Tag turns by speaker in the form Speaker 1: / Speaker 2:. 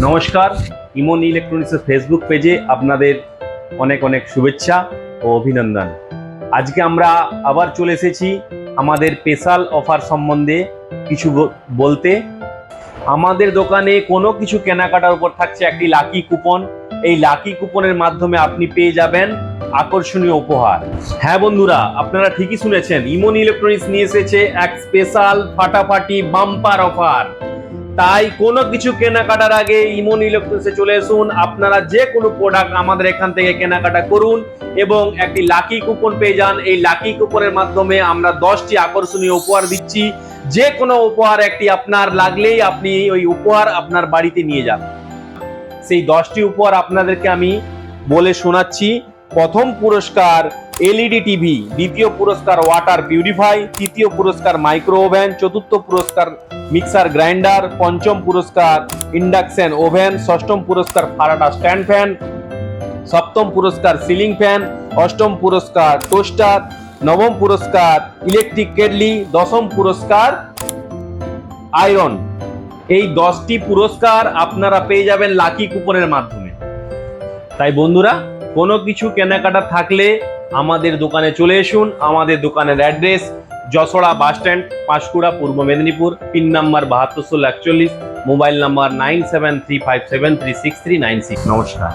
Speaker 1: নমস্কার, ইমন ইলেকট্রনিক্সের ফেসবুক পেজে আপনাদের অনেক অনেক শুভেচ্ছা ও অভিনন্দন। আজকে আমরা আবার চলে এসেছি আমাদের স্পেশাল অফার সম্বন্ধে কিছু বলতে। আমাদের দোকানে কোনো কিছু কেনাকাটার উপর থাকছে একটি লাকি কুপন। এই লাকি কুপনের মাধ্যমে আপনি পেয়ে যাবেন আকর্ষণীয় উপহার। হ্যাঁ বন্ধুরা, আপনারা ঠিকই শুনেছেন, ইমন ইলেকট্রনিক্স নিয়ে এসেছে এক স্পেশাল ফাটাফাটি বাম্পার অফার। তাই কোনো কিছু কেনাকাটার আগে ইমন ইলেকট্রনিক্সে চলে আসুন। আপনারা যে কোনো প্রোডাক্ট আমাদের এখান থেকে কেনাকাটা করুন এবং একটি লাকি কুপন পেয়ে যান। এই লাকি কুপনের মাধ্যমে আমরা 10টি আকর্ষণীয় উপহার দিচ্ছি। যে কোনো উপহার একটি আপনার লাগলেই আপনি ওই উপহার আপনার বাড়িতে নিয়ে যান। সেই 10টি উপহার আপনাদেরকে আমি বলে শোনাচ্ছি। প্রথম পুরস্কার এলইডি টিভি, দ্বিতীয় পুরস্কার ওয়াটার পিউরিফাই, তৃতীয় পুরস্কার মাইক্রো ওভেন, চতুর্থ পুরস্কার মিক্সার গ্রাইন্ডার, পঞ্চম পুরস্কার ইন্ডাকশন ওভেন, ষষ্ঠম পুরস্কার ফারাডা স্ট্যান্ড ফ্যান, সপ্তম পুরস্কার সিলিং ফ্যান, অষ্টম পুরস্কার টোস্টার, নবম পুরস্কার ইলেকট্রিক কেটলি, দশম পুরস্কার আয়রন। এই 10টি পুরস্কার আপনারা পেয়ে যাবেন লাকি কুপনের মাধ্যমে। তাই বন্ধুরা, কোনো কিছু কেনাকাটা থাকলে আমাদের দোকানে চলে আসুন। আমাদের দোকানের address Jashora bus stand, Panskura, পূর্ব Medinipur. Pin number 7241, mobile number 9735736396। নমস্কার।